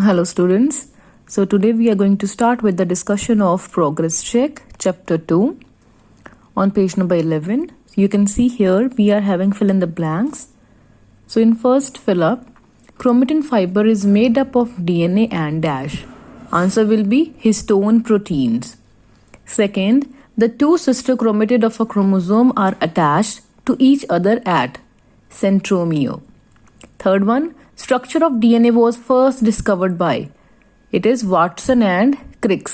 Hello students. So today we are going to start with the discussion of progress check chapter 2 on page number 11. You can see here we are having fill in the blanks. So in first fill up, chromatin fiber is made up of DNA and dash. Answer will be histone proteins. Second, the two sister chromatid of a chromosome are attached to each other at centromere. Third one, structure of DNA was first discovered by, it is Watson and Crick.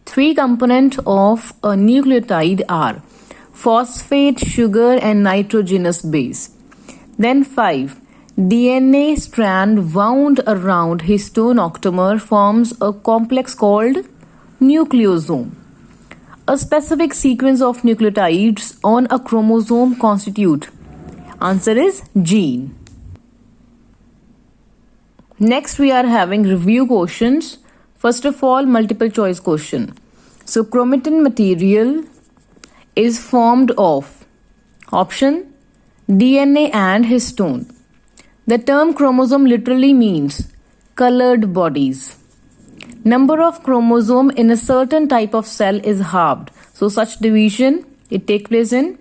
Three components of a nucleotide are phosphate, sugar and nitrogenous base. Then 5, DNA strand wound around histone octamer forms a complex called nucleosome. A specific sequence of nucleotides on a chromosome constitute. Answer is gene. Next we are having review questions. First of all, multiple choice question. So chromatin material is formed of option DNA and histone. The term chromosome literally means colored bodies. Number of chromosome in a certain type of cell is halved. So such division, it takes place in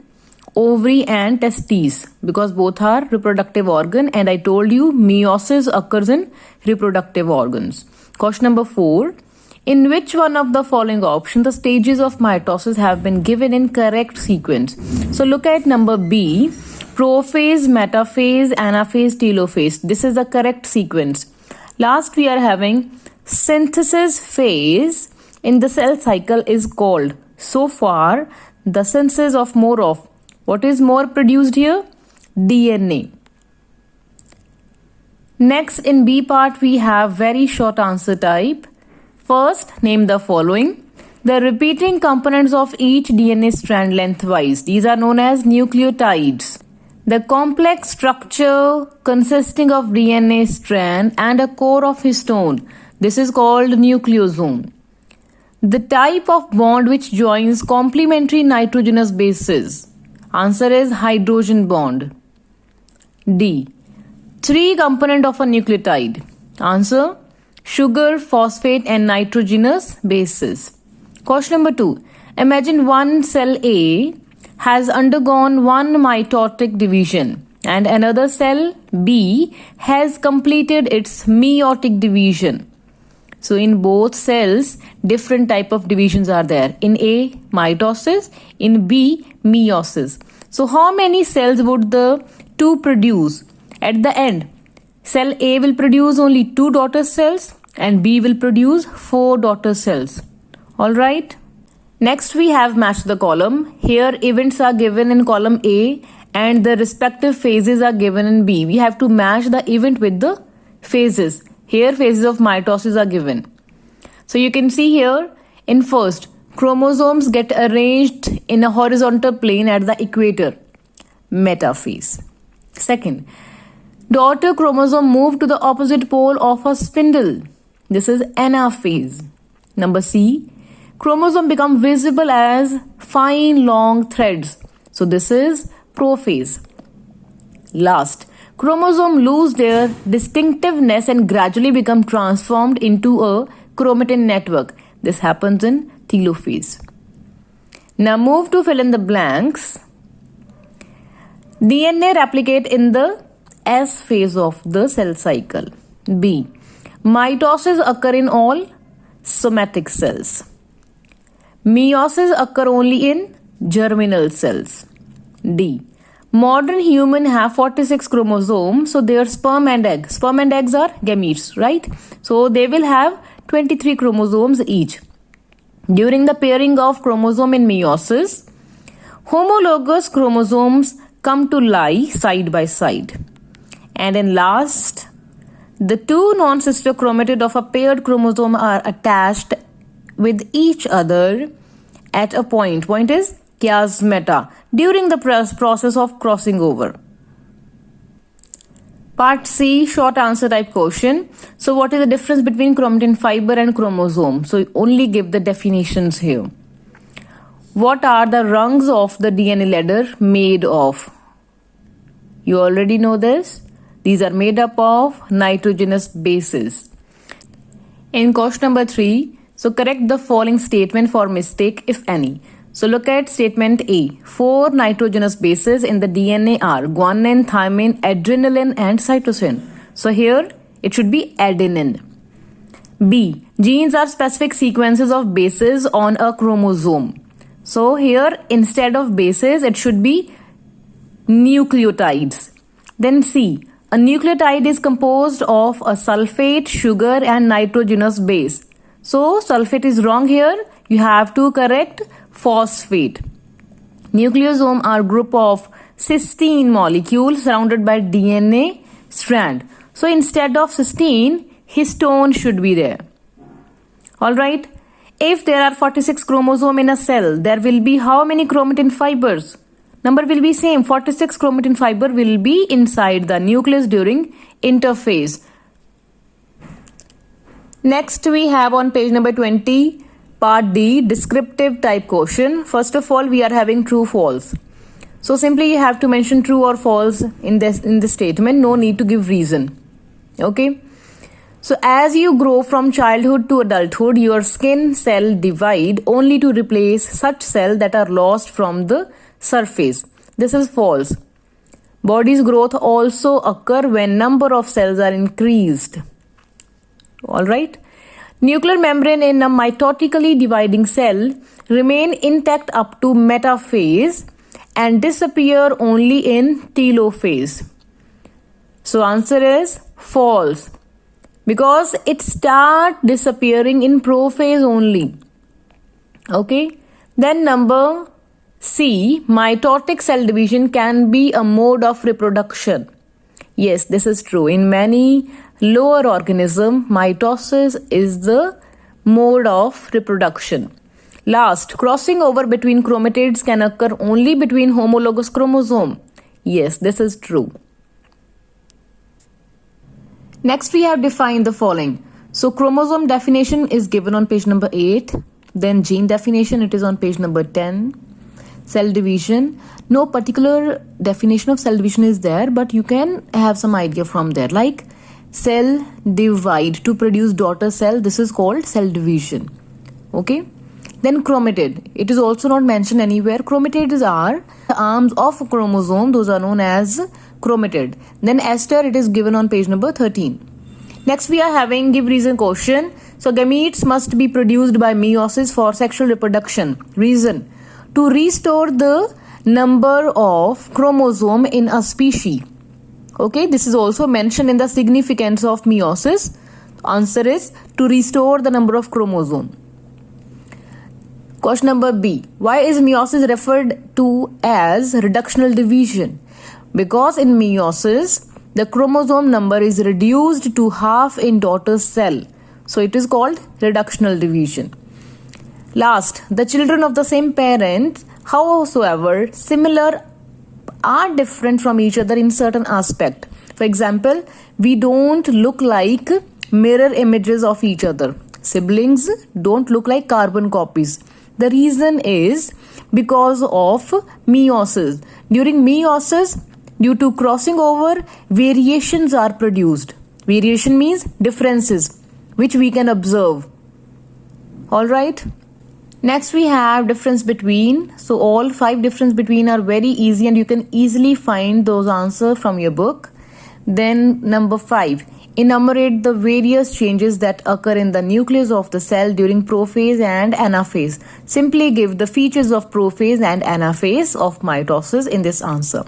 ovary and testes because both are reproductive organ, and I told you meiosis occurs in reproductive organs. Question number 4. In which one of the following options the stages of mitosis have been given in correct sequence? So look at number B. Prophase, metaphase, anaphase, telophase. This is the correct sequence. Last we are having synthesis phase in the cell cycle is called. So far the synthesis of more of, what is more produced here? DNA. Next in B part we have very short answer type. First, name the following. The repeating components of each DNA strand lengthwise. These are known as nucleotides. The complex structure consisting of DNA strand and a core of histone. This is called nucleosome. The type of bond which joins complementary nitrogenous bases. Answer is hydrogen bond. D. Three component of a nucleotide. Answer sugar, phosphate and nitrogenous bases. Question number 2. Imagine one cell A has undergone one mitotic division and another cell B has completed its meiotic division. So in both cells, different type of divisions are there. In A, mitosis. In B, meiosis. So how many cells would the two produce? At the end, cell A will produce only 2 daughter cells and B will produce 4 daughter cells. Alright. Next we have match the column. Here events are given in column A and the respective phases are given in B. We have to match the event with the phases. Here phases of mitosis are given. So you can see here in first, chromosomes get arranged in a horizontal plane at the equator, metaphase. Second, daughter chromosome move to the opposite pole of a spindle. This is anaphase. Number C, chromosome become visible as fine long threads. So this is prophase. Last, chromosome lose their distinctiveness and gradually become transformed into a chromatin network. This happens in telophase. Now move to fill in the blanks. DNA replicate in the S phase of the cell cycle. B. Mitosis occur in all somatic cells. Meiosis occur only in germinal cells. D. Modern human have 46 chromosomes, so their sperm and egg. Sperm and eggs are gametes, right? So they will have 23 chromosomes each. During the pairing of chromosome in meiosis, homologous chromosomes come to lie side by side. And in last, the two non-sister chromatid of a paired chromosome are attached with each other at a point. Point is chiasmata during the process of crossing over. Part C, short answer type question. So what is the difference between chromatin fiber and chromosome? So only give the definitions here. What are the rungs of the DNA ladder made of? You already know this. These are made up of nitrogenous bases. In question number 3, so correct the following statement for mistake, if any. So look at statement A. 4 nitrogenous bases in the DNA are guanine, thymine, adrenaline, and cytosine. So here it should be adenine. B. Genes are specific sequences of bases on a chromosome. So here instead of bases it should be nucleotides. Then C. A nucleotide is composed of a sulfate, sugar, and nitrogenous base. So sulfate is wrong here. You have to correct phosphate. Nucleosome are group of cysteine molecules surrounded by DNA strand. So instead of cysteine, histone should be there. Alright. If there are 46 chromosomes in a cell, there will be how many chromatin fibers? Number will be same. 46 chromatin fiber will be inside the nucleus during interphase. Next we have on page number 20, part D, descriptive type question. First of all, we are having true false. So simply you have to mention true or false in this statement. No need to give reason. Okay. So as you grow from childhood to adulthood, your skin cell divide only to replace such cells that are lost from the surface. This is false. Body's growth also occur when number of cells are increased. Alright. Nuclear membrane in a mitotically dividing cell remain intact up to metaphase and disappear only in telophase. So answer is false, because it start disappearing in prophase only. Okay. Then number C, mitotic cell division can be a mode of reproduction. Yes, this is true. In many lower organisms, mitosis is the mode of reproduction. Last, crossing over between chromatids can occur only between homologous chromosome. Yes, this is true. Next, we have defined the following. So, chromosome definition is given on page number 8. Then gene definition, it is on page number 10. Cell division, no particular definition of cell division is there, but you can have some idea from there, like cell divide to produce daughter cell. This is called cell division. Okay. Then chromatid, it is also not mentioned anywhere. Chromatids are the arms of a chromosome. Those are known as chromatid. Then ester, it is given on page number 13. Next we are having give reason question. So gametes must be produced by meiosis for sexual reproduction. Reason, to restore the number of chromosome in a species. Okay, this is also mentioned in the significance of meiosis. Answer is to restore the number of chromosome. Question number B. Why is meiosis referred to as reductional division? Because in meiosis, the chromosome number is reduced to half in daughter cell. So it is called reductional division. Last, the children of the same parent, howsoever similar, are different from each other in certain aspect. For example, we don't look like mirror images of each other. Siblings don't look like carbon copies. The reason is because of meiosis. During meiosis, due to crossing over, variations are produced. Variation means differences, which we can observe. Alright. Next we have difference between. So all 5 difference between are very easy and you can easily find those answers from your book. Then number 5. Enumerate the various changes that occur in the nucleus of the cell during prophase and anaphase. Simply give the features of prophase and anaphase of mitosis in this answer.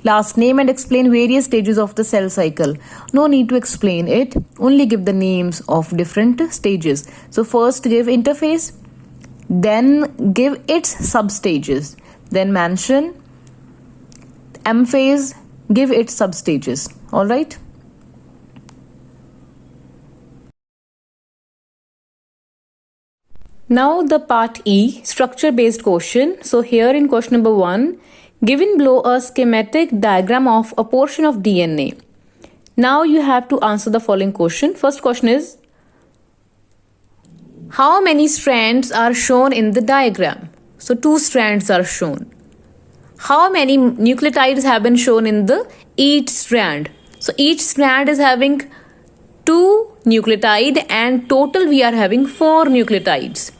Last, name and explain various stages of the cell cycle. No need to explain it. Only give the names of different stages. So first give interphase. Then give its substages. Then mention M phase, give its substages. Alright. Now the part E, structure based question. So here in question number 1, given below a schematic diagram of a portion of DNA. Now you have to answer the following question. First question is, how many strands are shown in the diagram? So 2 strands are shown. How many nucleotides have been shown in the each strand? So each strand is having 2 nucleotide and total we are having 4 nucleotides.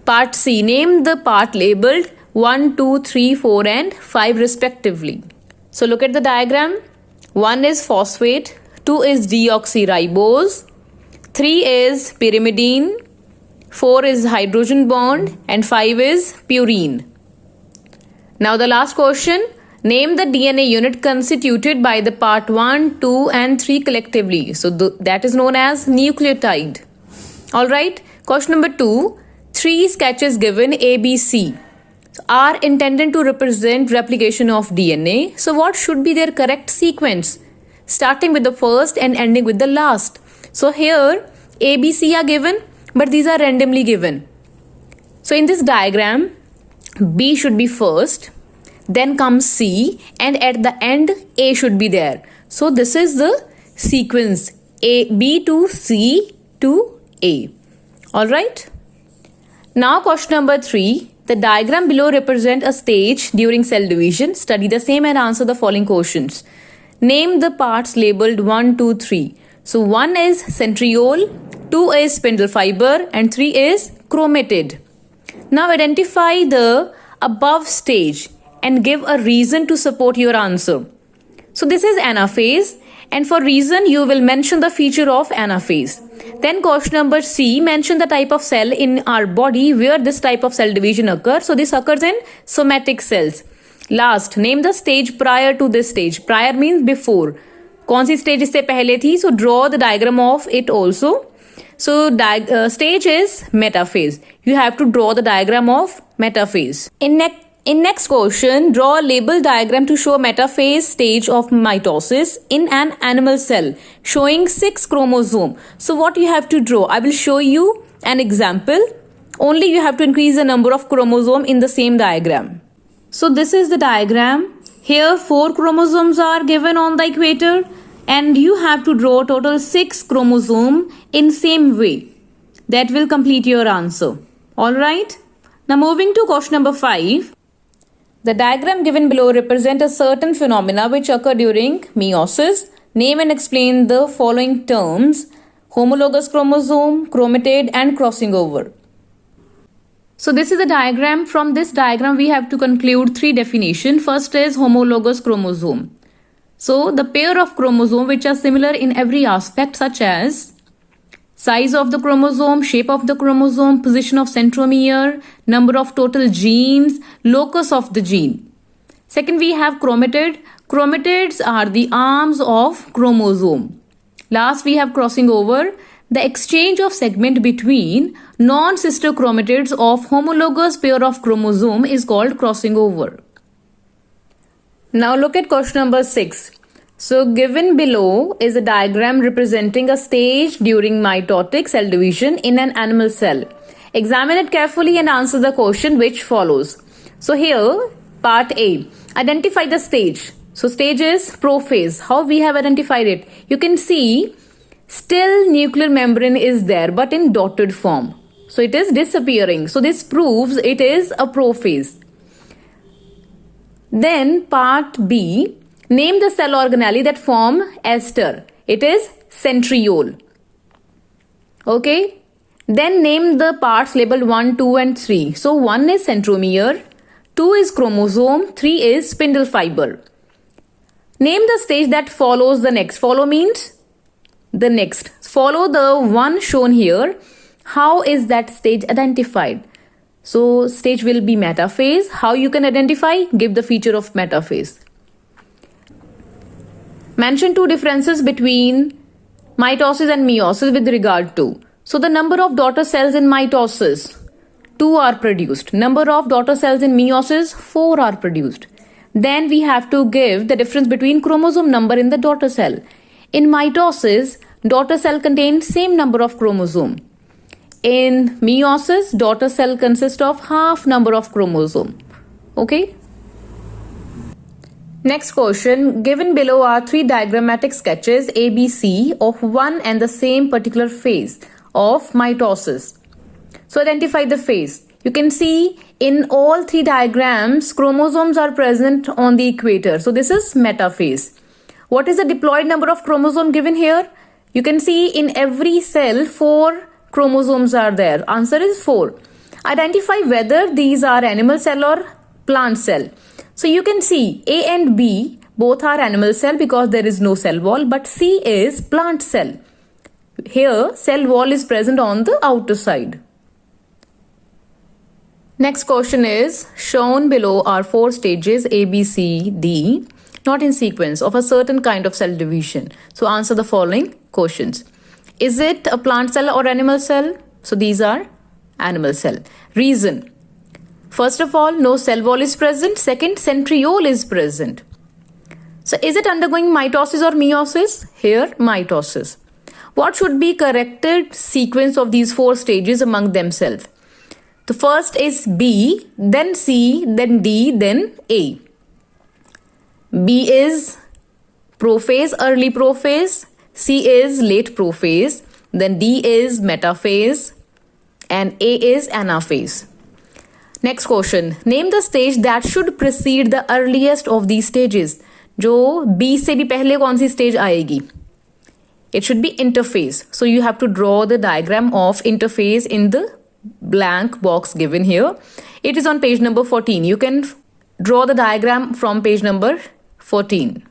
Part C, name the part labeled 1, 2, 3, 4 and 5 respectively. So look at the diagram. 1 is phosphate, 2 is deoxyribose, 3 is pyrimidine, 4 is hydrogen bond and 5 is purine. Now the last question, name the DNA unit constituted by the part 1, 2 and 3 collectively. So that is known as nucleotide. Alright, question number 2, 3 sketches given ABC are intended to represent replication of DNA. So what should be their correct sequence? Starting with the first and ending with the last. So here ABC are given, but these are randomly given. So in this diagram, B should be first, then comes C, and at the end A should be there. So this is the sequence, B to C to A. Alright. Now question number 3. The diagram below represents a stage during cell division. Study the same and answer the following questions. Name the parts labeled 1, 2, 3. So 1 is centriole, 2 is spindle fiber and 3 is chromatid. Now identify the above stage and give a reason to support your answer. So this is anaphase, and for reason you will mention the feature of anaphase. Then question number C, mention the type of cell in our body where this type of cell division occurs. So this occurs in somatic cells. Last, name the stage prior to this stage. Prior means before. कौन सी stage इससे पहले थी? So draw the diagram of it also. So stage is metaphase. You have to draw the diagram of metaphase. In next question, draw a label diagram to show metaphase stage of mitosis in an animal cell showing 6 chromosomes. So what you have to draw? I will show you an example. Only you have to increase the number of chromosomes in the same diagram. So this is the diagram. Here 4 chromosomes are given on the equator and you have to draw total 6 chromosomes in same way. That will complete your answer. Alright. Now moving to question number 5. The diagram given below represents a certain phenomena which occur during meiosis. Name and explain the following terms: homologous chromosome, chromatid and crossing over. So this is a diagram. From this diagram we have to conclude 3 definitions. First is homologous chromosome. So the pair of chromosomes which are similar in every aspect, such as size of the chromosome, shape of the chromosome, position of centromere, number of total genes, locus of the gene. Second, we have chromatid. Chromatids are the arms of chromosome. Last, we have crossing over. The exchange of segment between non-sister chromatids of homologous pair of chromosome is called crossing over. Now look at question number 6. So given below is a diagram representing a stage during mitotic cell division in an animal cell. Examine it carefully and answer the question which follows. So here, part A, identify the stage. So stage is prophase. How we have identified it? You can see still nuclear membrane is there but in dotted form. So it is disappearing. So this proves it is a prophase. Then part B, name the cell organelle that form ester. It is centriole. Okay. Then name the parts labeled 1, 2 and 3. So 1 is centromere, 2 is chromosome, 3 is spindle fiber. Name the stage that follows the next. Follow means the next. Follow the one shown here. How is that stage identified? So stage will be metaphase. How you can identify? Give the feature of metaphase. Mention 2 differences between mitosis and meiosis with regard to. So the number of daughter cells in mitosis, 2 are produced. Number of daughter cells in meiosis, 4 are produced. Then we have to give the difference between chromosome number in the daughter cell. In mitosis, daughter cell contains same number of chromosome. In meiosis, daughter cell consists of half number of chromosome. Okay. Next question. Given below are 3 diagrammatic sketches ABC of one and the same particular phase of mitosis. So identify the phase. You can see in all 3 diagrams, chromosomes are present on the equator. So this is metaphase. What is the diploid number of chromosome given here? You can see in every cell 4 chromosomes are there. Answer is 4. Identify whether these are animal cell or plant cell. So you can see A and B both are animal cell because there is no cell wall, but C is plant cell. Here cell wall is present on the outer side. Next question is, shown below are 4 stages A, B, C, D, not in sequence, of a certain kind of cell division. So answer the following questions. Is it a plant cell or animal cell? So these are animal cell. Reason. First of all, no cell wall is present. Second, centriole is present. So is it undergoing mitosis or meiosis? Here, mitosis. What should be corrected sequence of these 4 stages among themselves? The first is B, then C, then D, then A. B is prophase, early prophase. C is late prophase. Then D is metaphase. And A is anaphase. Next question. Name the stage that should precede the earliest of these stages. जो B से भी पहले कौन सी stage आएगी? It should be interphase. So you have to draw the diagram of interphase in the blank box given here. It is on page number 14. You can draw the diagram from page number 14.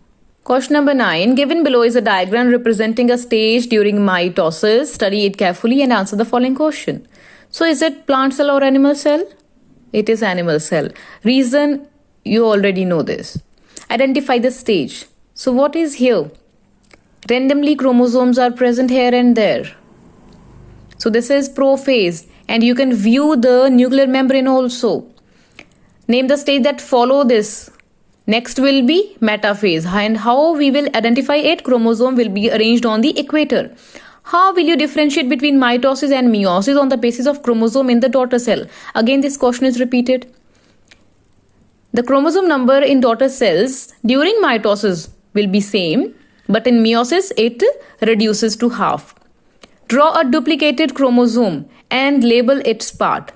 Question number 9. Given below is a diagram representing a stage during mitosis. Study it carefully and answer the following question. So is it plant cell or animal cell? It is animal cell. Reason, you already know this. Identify the stage. So what is here? Randomly chromosomes are present here and there. So this is prophase. And you can view the nuclear membrane also. Name the stage that follow this. Next will be metaphase. And how we will identify it? Chromosome will be arranged on the equator. How will you differentiate between mitosis and meiosis on the basis of chromosome in the daughter cell? Again, this question is repeated. The chromosome number in daughter cells during mitosis will be same, but in meiosis it reduces to half. Draw a duplicated chromosome and label its part.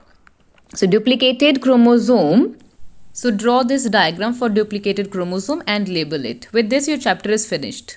So duplicated chromosome. So draw this diagram for duplicated chromosome and label it. With this, your chapter is finished.